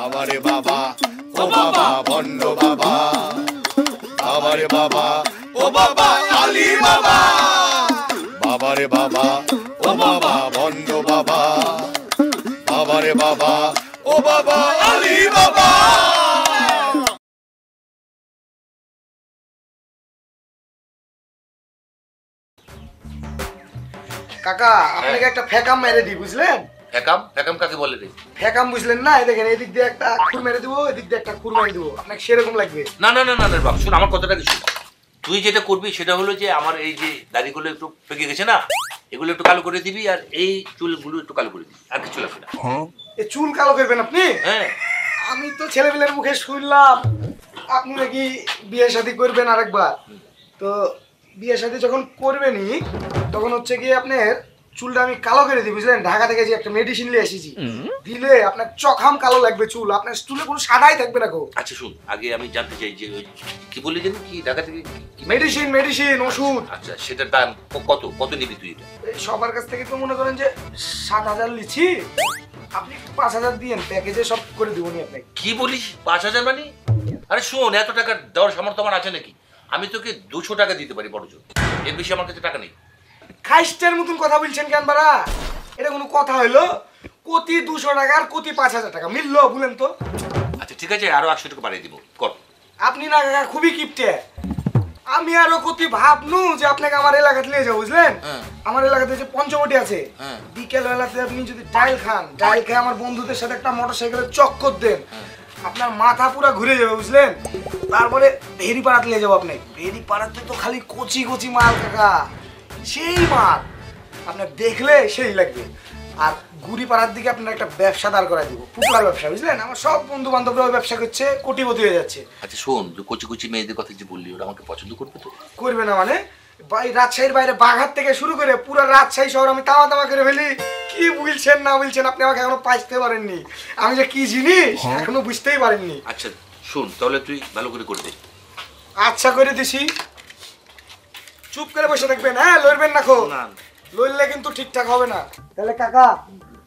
বাবারে বাবা ও বাবা বন্ড বাবা, বাবারে বাবা ও বাবা আলী বাবা, বাবারে বাবা ও বাবা বন্ড বাবা, বাবারে বাবা ও বাবা আলী বাবা। কাকা আপনাকে একটা ফেকাম মেরে দিই, বুঝলেন? ফেকাম? ফেকাম কাকে বলে রে? ফেকাম বুঝলেন না? এই দেখেন, এদিক দিয়ে একটা খুর মেরে দিব, এদিক দিয়ে একটা খুর মেরে দিব, আপনাকে সেরকম লাগবে। না না না না না বাবা, শোন আমার কথাটা কি, শোন। তুই যেটা করবি সেটা হলো যে আমার এই যে দাড়িগুলো একটু পেকে গেছে না, এগুলো একটু কালো করে দিবি, আর এই চুলগুলো একটু কালো করে দিবি, আর কিছু লাগবে না। এই চুল কালো করবেন আপনি? হ্যাঁ। আমি তো ছেলেপিলের মুখে শুনলাম আপনি নাকি বিয়ে শাদী করবেন আরেকবার। তো বিয়ে শাদী যখন করবেনই তখন হচ্ছে কি আপনার চুলটা আমি কালো করে দিই, বুঝলেন? ঢাকা থেকে যে একটা মেডিসিন নিয়ে এসেছি, দিলে আপনার চখাম কালো লাগবে চুল, আপনার চুলে কোনো সাদাই থাকবে না গো। আচ্ছা শুন, আগে আমি জানতে চাই যে ওই কি বললি জানি, কি ঢাকা থেকে মেডিসিন মেডিসিন ওষুধ। আচ্ছা সেটার দাম কত কত নিবি তুই এটা? এই সবার কাছ থেকে তো মনে করেন যে 7,000 লিছি, আপনি 5,000 দিয়েন, প্যাকেজে সব করে দিব নি আপনাকে। কি বলিস 5,000 মানে? আরে শোন, এত টাকা দেওয়ার সামর্থ্য আমার আছে নাকি? আমি তোকে 200 টাকা দিতে পারি বড় জোর, এর বেশি আমার কাছে টাকা নেই। খাইস্টের মতন কথা বলছেন কেন বাড়া? এটা কোনো কথা হইলো? কোটি 200 টাকা আর কোটি 5,000 টাকা মিললো বলেন তো? আচ্ছা ঠিক আছে, আরো 100 টাকা বাড়িয়ে দিব, কর। আপনি না কাকা খুবই কিপটে। আমি আরো কোটি ভাবনু যে আপনাকে আমার এলাকাতে নিয়ে যাবো, বুঝলেন? আমার এলাকাতে যে পঞ্চবটি আছে, বিকেল বেলাতে আপনি যদি ডাইল খান, ডাইল খেয়ে আমার বন্ধুদের সাথে একটা মোটরসাইকেলে চক্কর দেন, আপনার মাথা পুরো ঘুরে যাবে, বুঝলেন? তারপরে ভেরি পাড়াতে নিয়ে যাবো আপনাকে। ভেরি পাড়াতে তো খালি কচি কচি মাল কাকা, সেই মাল আপনার দেখলে সেই লাগবে। আর গুড়ি পাড়ার দিকে আপনার একটা ব্যবসা দাঁড় করাই দিব, পুকুরার ব্যবসা, বুঝলেন? আমার সব বন্ধু বান্ধবরা ওই ব্যবসা করছে, কোটিপতি হয়ে যাচ্ছে। আচ্ছা শোন, যে কচি কচি মেয়েদের কথা যে বললি, ওরা আমাকে পছন্দ করবে তো? করবে না মানে? ভাই রাজশাহীর বাইরে বাঘাট থেকে শুরু করে পুরো রাজশাহী শহর আমি তামা তামা করে ফেলি। কি বলছেন না বলছেন, আপনি আমাকে এখনো পাইতে পারেননি, আমি যে কি জিনিস এখনো বুঝতেই পারেননি। আচ্ছা শোন, তাহলে তুই ভালো করে করে দে। আচ্ছা করে দিছি, চুপ করে বসে থাকবেন, হ্যাঁ লড়বেন না খো, না লড়লে কিন্তু ঠিকঠাক হবে না। তাহলে কাকা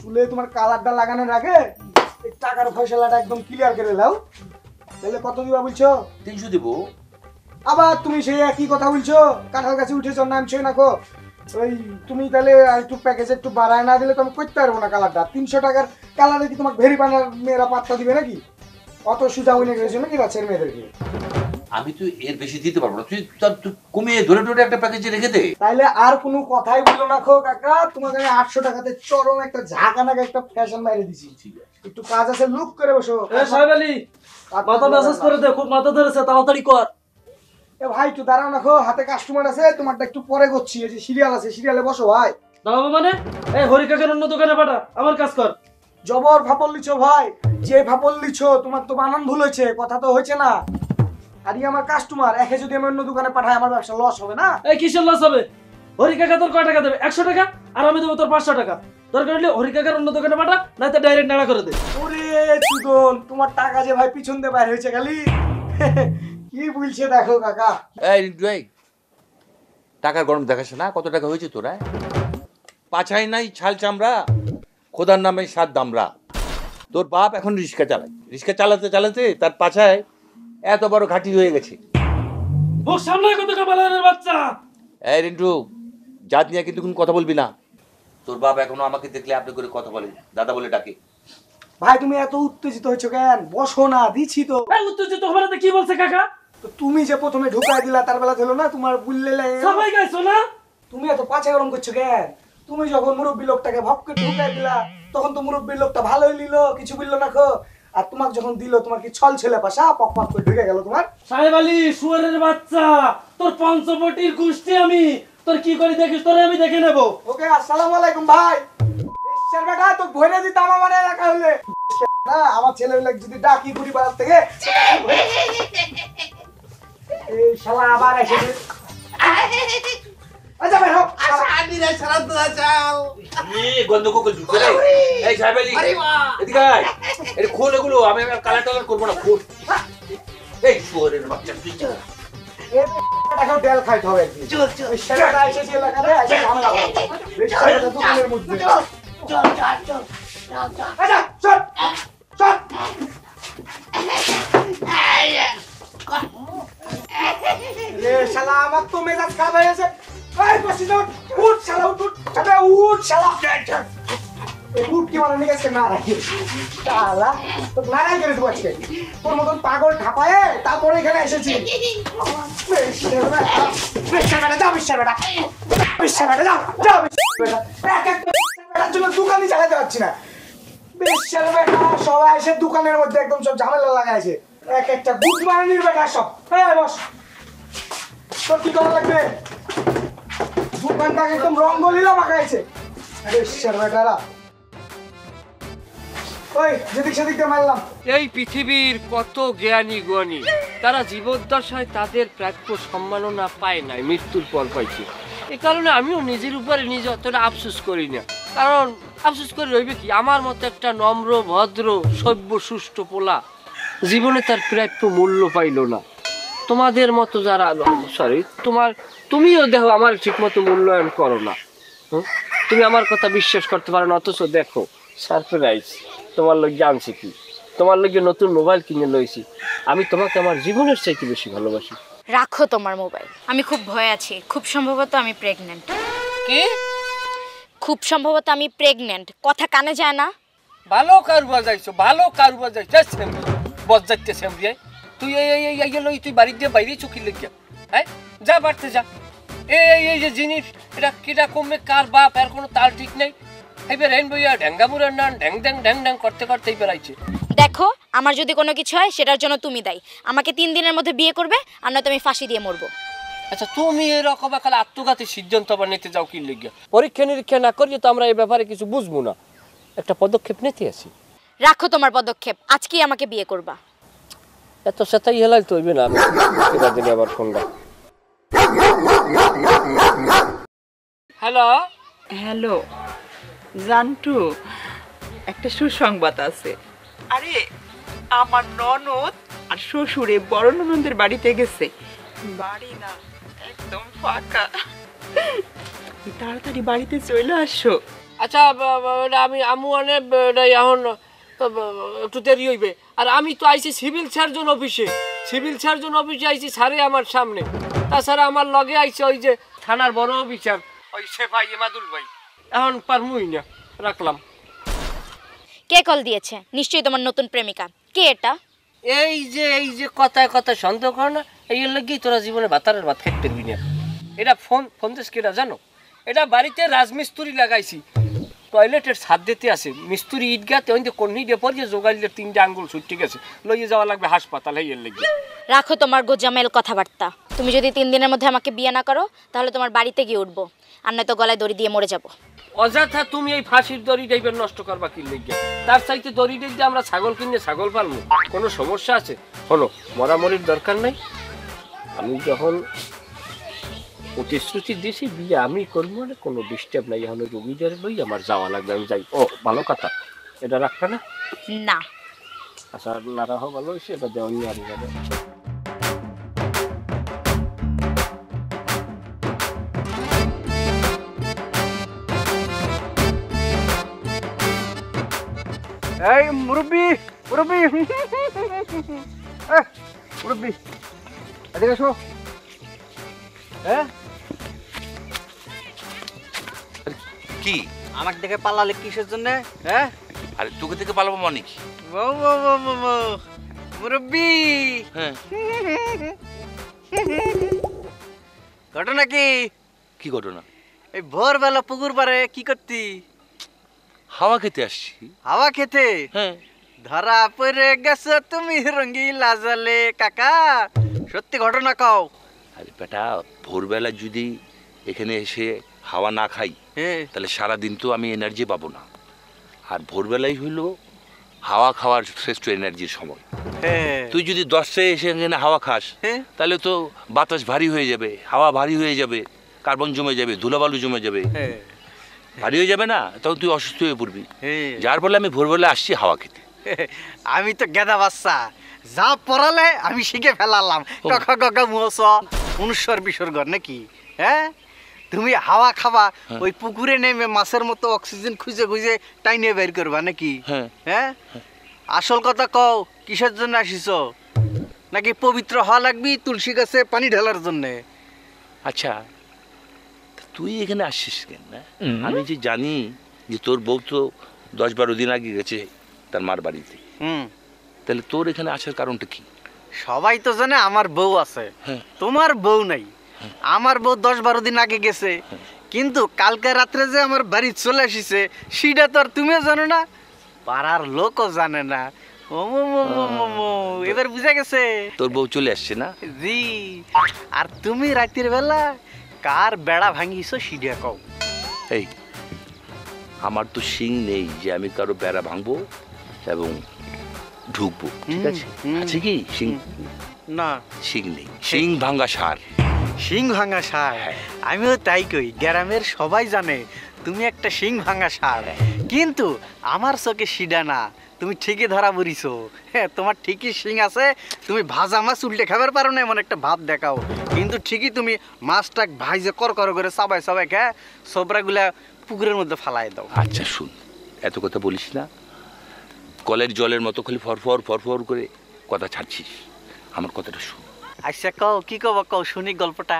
চুলে তোমার কালারটা লাগানোর আগে এই টাকার ফয়সালাটা একদম ক্লিয়ার করে দাও। তাহলে কত দিবা বলছো? 300 দিব। আবার তুমি সেই একই কথা বলছো, কাঁঠাল গাছে উঠেছ নামছোই না কো। ওই তুমি তাহলে একটু প্যাকেজ একটু বাড়ায় না দিলে তো আমি করতে পারবো না কালারটা। 300 টাকার কালারে কি তোমাকে ভেরি বানার মেয়েরা পাত্তা দিবে নাকি? অত সুজা উইনে গেছো নাকি রাজশাহীর মেয়েদেরকে? আমি তো এর বেশি দিতে পারবো না, তুই কমিয়ে ধরে ধরে একটা প্যাকেজে রেখে দে। তাইলে আর কোনো কথাই বললো না খো কাকা, তোমাকে আমি 800 টাকাতে চরম একটা ঝাঁকানাকা একটা ফ্যাশন মাইরে দিছি। একটু কাজ আছে, লুক করে বসো। সাহেব আলী, মাথা মেসেজ করে দে, খুব মাথা ধরেছে, তাড়াতাড়ি কর। এ ভাই একটু দাঁড়াও না খো, হাতে কাস্টমার আছে, তোমারটা একটু পরে করছি। এই যে সিরিয়াল আছে, সিরিয়ালে বসো ভাই। দাঁড়াবো মানে? এই হরিকাকের অন্য দোকানে পাঠা, আমার কাজ কর। জবর ফাপল লিছো ভাই, যে ফাপল লিছো তোমার তো বানান ভুল হয়েছে, কথা তো হয়েছে না। আর আমার কাস্টমার একে যদি আমি অন্য দোকানে পাঠাই আমার ব্যবসা লস হবে না? এই কিসের লস হবে? হরিকাকা তোর কয় টাকা দেবে? 100 টাকা, আর আমি দেবো তোর 500 টাকা। দরকার হলে হরিকাকার অন্য দোকানে পাঠা, না তো ডাইরেক্ট নাড়া করে দে। ওরে চুদন, তোমার টাকা যে ভাই পিছন দিয়ে বাইরে হয়েছে খালি। কি বলছে দেখো কাকা। এই ভাই, টাকার গরম দেখাস না, কত টাকা হয়েছে তোরা? পাছাই নাই ছাল চামড়া, খোদার নামে 7 দামরা। তোর বাপ এখন রিক্সা চালায়, রিক্সা চালাতে চালাতে তার পাছায় এত বড় ঘাটি হয়ে গেছে। মুখ সামনে কত কামালের বাচ্চা। এই রিন্টু, জাত নিয়ে কিন্তু কোনো কথা বলবি না। তোর বাপ এখনো আমাকে দেখলে আপনি করে কথা বলে, দাদা বলে ডাকে। ভাই তুমি এত উত্তেজিত হয়েছো কেন? বসো না, দিছি তো। এই উত্তেজিত হবার কি বলছে কাকা? তো তুমি যে প্রথমে ঢুকাই দিলা তার বেলা হলো না, তোমার বুললে সবাই গাইছো না? তুমি এত পাছা গরম করছো কেন? তুমি যখন মুরব্বী লোকটাকে ভপ করে ঢুকাই দিলা তখন তো মুরব্বী লোকটা ভালোই নিল, কিছু বললো না খো। আর তোমাকে যখন দিল তোমার কি ছল ছেলে পাশা পক পক করে ঢুকে গেল তোমার? সাহেব আলী শুয়ারের বাচ্চা, তোর পঞ্চবটির গোষ্ঠী আমি, তোর কি করে দেখিস তোরে আমি দেখে নেব। ওকে আসসালামু আলাইকুম ভাই। বেশ্যার বেটা তো ভরে দিতাম আমার এলাকা হলে। না আমার ছেলে যদি ডাকি গুড়ি বাজার থেকে, এই শালা আবার এসে আচ্ছা ভাই হোক আনি রে সারা তো চাল গন্ধ কোকল ঢুকে রে। এই সাহেব আলী, এদিকে আয়, এটা খোল এগুলো, আমি কালার টালার করবো না, খোল। এই শুয়ারের বাচ্চা তুই যা। এখন তেল খাইতে হবে একদিন। চল চল বেশ্যাটা এসেছে এলাকাতে, এসে ঝামেলা করবে। বেশ্যাটা দোকানের মধ্যে। চল চল চল চল আচ্ছা চল চল রে শালা আমার তো মেজাজ খারাপ হয়ে গেছে। এই বসি না, উঠ শালা উঠ, আবে উঠ শালা। উঠ কি মানে নিকেছে না রাখি শালা, তো নারাই করে দেবো আজকে তোর মতন পাগল ঠাপায়ে, তারপরে এখানে এসেছি। দোকানই চালাতে পারছি না, বেশ্যার বেটা সবাই এসে দোকানের মধ্যে একদম সব ঝামেলা লাগাইছে, এক একটা গুড মারানির বেটা সব। বস, তোর কি করা লাগবে? দোকানটাকে একদম রঙ্গলীলা মাখাইছে বেশ্যার বেটারা। ওই যেদিক সেদিক দিয়ে মারলাম। এই পৃথিবীর কত জ্ঞানী গুণী, তারা জীবদ্দশায় তাদের প্রাপ্য সম্মাননা পায় নাই, মৃত্যুর পর পাইছে। এই কারণে আমিও নিজের উপরে নিজে অতটা আফসোস করি না, কারণ আফসোস করে রইবে কি, আমার মতো একটা নম্র ভদ্র সভ্য সুষ্ঠু পোলা জীবনে তার প্রাপ্য মূল্য পাইল না। তোমাদের মতো যারা, সরি তুমিও দেখো আমার ঠিক মতো মূল্যায়ন করো না। তুমি আমার কথা বিশ্বাস করতে পারো না, অথচ দেখো সারপ্রাইজ, তোমার লোক জানছি কি, তোমার লোকে নতুন মোবাইল কিনে লইছি। আমি তোমাকে আমার জীবনের চাইতে বেশি ভালোবাসি। রাখো তোমার মোবাইল, আমি খুব ভয় আছি, খুব সম্ভবত আমি প্রেগন্যান্ট। কি? খুব সম্ভবত আমি প্রেগন্যান্ট, কথা কানে যায় না? ভালো কারুবা যাইছো, ভালো কারুবা যাইছো, বস যাইতে সেমরি। তুই তুই বাড়ির দিয়ে বাইরে চুকি লেগে, হ্যাঁ যা বাড়তে যা। এই যে জিনিস, এটা কিটা কমবে কার বাপ, এর কোনো তাল ঠিক নেই। এইবার রেন বইয়া ঢ্যাঙ্গা মুড়ার নান ঢ্যাং ঢ্যাং ঢ্যাং ঢ্যাং করতে করতে এইবার আইছে। দেখো, আমার যদি কোনো কিছু হয় সেটার জন্য তুমি দায়ী। আমাকে 3 দিনের মধ্যে বিয়ে করবে, আর নয়তো আমি ফাঁসি দিয়ে মরবো। আচ্ছা, তুমি এরকম খালি আত্মঘাতী সিদ্ধান্ত আবার নিতে যাও কি লেগে? পরীক্ষা নিরীক্ষা না করিয়ে তো আমরা এই ব্যাপারে কিছু বুঝবো না, একটা পদক্ষেপ নিতে আছি। রাখো তোমার পদক্ষেপ, আজকেই আমাকে বিয়ে করবা। এত সেটাই হেলাই তো হইবে না। আমি কেটে দিলে আবার ফোনটা। হ্যালো হ্যালো জান্টু, একটা সুসংবাদ আছে। আরে আমার ননদ আর শ্বশুরে বড় ননদের বাড়িতে গেছে, বাড়ি না একদম ফাঁকা। তাড়াতাড়ি বাড়িতে চলে আসো। আচ্ছা, আমি আমু অনেক এখন একটু দেরি হইবে। আর আমি তো আইছি সিভিল সার্জন অফিসে, সিভিল সার্জন অফিসে আইছি সারে আমার সামনে। তাছাড়া আমার লগে আইছে ওই যে থানার বড় অফিসার, ওই সেফাই এমাদুল ভাই। এখন পারমুই না, রাখলাম। কে কল দিয়েছে? নিশ্চয়ই তোমার নতুন প্রেমিকা। কে এটা? এই যে কথায় কথায় সন্দেহ কর না, এই লাগেই তোরা জীবনে ভাতারের ভাত খাইতে পারবি না। এটা ফোন দেশ কেটা জানো? এটা বাড়িতে রাজমিস্ত্রি লাগাইছি, টয়লেটের ছাদ দিতে আছে মিস্ত্রি, ইট গাতে ওই কন্নি দিয়ে পরিয়ে জোগাইলে 3টে আঙ্গুল ছুটে গেছে, লইয়ে যাওয়া লাগবে হাসপাতাল। এই লেগে রাখো তোমার গোজামেল কথাবার্তা। তুমি যদি 3 দিনের মধ্যে আমাকে বিয়ে না করো, তাহলে তোমার বাড়িতে গিয়ে উঠবো, আর নয়তো গলায় দড়ি দিয়ে মরে যাবো। অযথা তুমি এই ফাঁসির দড়ি টাইপের নষ্ট করবা কি লেগে? তার চাইতে দড়ি দিয়ে আমরা ছাগল কিনে ছাগল পালবো, কোনো সমস্যা আছে? হলো মরামরির দরকার নাই। আমি যখন প্রতিশ্রুতি দিয়েছি বিয়ে আমি করবো, মানে কোনো ডিস্টার্ব নাই। এখন রোগীদের লই আমার যাওয়া লাগবে, আমি যাই। ও ভালো কথা, এটা রাখবে না? না। আচ্ছা, না রাখো ভালো হয়েছে, এটা দেওয়া নিয়ে আনি যাবে। এই মুরব্বি মুরব্বি মুরব্বি এদিকে এসো। কি আমাকে দেখে পালালে কিসের জন্য? হ্যাঁ, আরে তোকে থেকে পালাবো মানে কি? মুরব্বি, হ্যাঁ, ঘটনা কি? কি ঘটনা? এই ভোরবেলা পুকুর পাড়ে কি করতি? হাওয়া খেতে আসছি। হাওয়া খেতে? হ্যাঁ। ধরা পড়ে গেছো তুমি রঙ্গিলা জালে কাকা, সত্যি ঘটনা কও। আরে বেটা, ভোরবেলা যদি এখানে এসে হাওয়া না খাই তাহলে সারাদিন তো আমি এনার্জি পাবো না। আর ভোরবেলাই হইলো হাওয়া খাওয়ার শ্রেষ্ঠ এনার্জির সময়। তুই যদি 10টায় এসে এখানে হাওয়া খাস তাহলে তো বাতাস ভারী হয়ে যাবে, হাওয়া ভারী হয়ে যাবে, কার্বন জমে যাবে, ধুলাবালু জমে যাবে, ভারী হয়ে যাবে না? তখন তুই অসুস্থ হয়ে পড়বি। যার ফলে আমি ভোরবেলা আসছি হাওয়া খেতে। আমি তো গেদা বাচ্চা, যা পড়ালে আমি শিখে ফেলালাম। ক খ গ ম চ অনুস্বর বিসর্গ নাকি? হ্যাঁ, তুমি হাওয়া খাবা, ওই পুকুরে নেমে মাছের মতো অক্সিজেন খুঁজে খুঁজে টাইনে বের করবা নাকি? হ্যাঁ, আসল কথা কও, কিসের জন্য আসিস? নাকি পবিত্র হওয়া লাগবি তুলসী গাছে পানি ঢালার জন্যে? আচ্ছা, তা তুই এখানে আসছিস কেন? না আমি যে জানি যে তোর বউ তো 10-12 দিন আগে গেছে তার মার বাড়িতে, তাহলে তোর এখানে আসার কারণটা কি? সবাই তো জানে আমার বউ আছে, তোমার বউ নাই। আমার বউ 10-12 দিন আগে গেছে, কিন্তু কালকে রাত্রে যে আমার বাড়ি চলে আসিছে সেটা তো আর তুমিও জানো না, পাড়ার লোকও জানে না। এবার বুঝা গেছে তোর বউ চলে আসছে না? জি। আর তুমি রাতের বেলা কার বেড়া ভাঙিছো সেটা কও। এই, আমার তো শিং নেই যে আমি কারো বেড়া ভাঙবো এবং ঢুকবো, ঠিক আছে? আছে কি শিং? না, শিং নেই। শিং ভাঙা সার। শিং ভাঙা সার? আমিও তাই কই, গ্রামের সবাই জানে তুমি একটা শিং ভাঙা সার, কিন্তু আমার চোখে সিডা না। তুমি ঠিকই ধরা পড়িছো। হ্যাঁ, তোমার ঠিকই শিং আছে, তুমি ভাজা মাছ উল্টে খাবার পারো না এমন একটা ভাব দেখাও, কিন্তু ঠিকই তুমি মাছটা ভাইজে কর করে চাবাই চাবাই খেয়ে সবরাগুলা পুকুরের মধ্যে ফালাই দাও। আচ্ছা শুন, এত কথা বলিস না। কলের জলের মতো খালি ফরফর ফরফর করে কথা ছাড়ছিস। আমার কথাটা শুন। আচ্ছা কও, কি কব কও শুনি গল্পটা।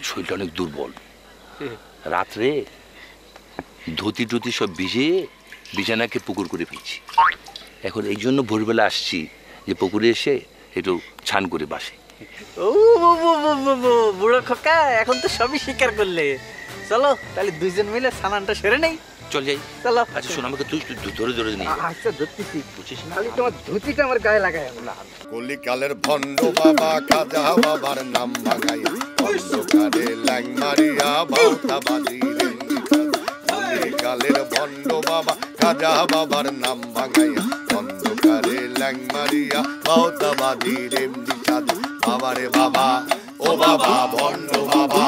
শরীরটা অনেক দুর্বল। রাত্রে ধুতি টুতি সব ভিজে বিছানাকে পুকুর করে ফেলছি। এখন এই জন্য ভোরবেলা আসছি যে পুকুরে এসে একটু ছান করে বাসে। ও বুড়ো খোকা, এখন তো সবই স্বীকার করলে। চলো তাহলে দুইজন মিলে সানানটা সেরে নেই। চল যাই। চলো। আচ্ছা শোন, আমাকে তুই ধরে ধরে নিয়ে যা। আচ্ছা ধরতেছি, বুঝছিস না? খালি তোমার ধুতিটা আমার গায়ে লাগাই না। কলিকালের ভণ্ড বাবা খাজা বাবার নাম ভাঙাইয়া অন্ধকারে ল্যাং মারিয়া বাউতা বাজিলেন। কলিকালের ভণ্ড বাবা খাজা বাবার নাম ভাঙাইয়া অন্ধকারে ল্যাং মারিয়া বাউতা বাজিলেন। বাবারে বাবা, ও বাবা ভণ্ড বাবা,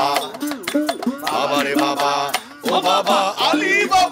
বাবারে বাবা, ও বাবা আলী বাবা।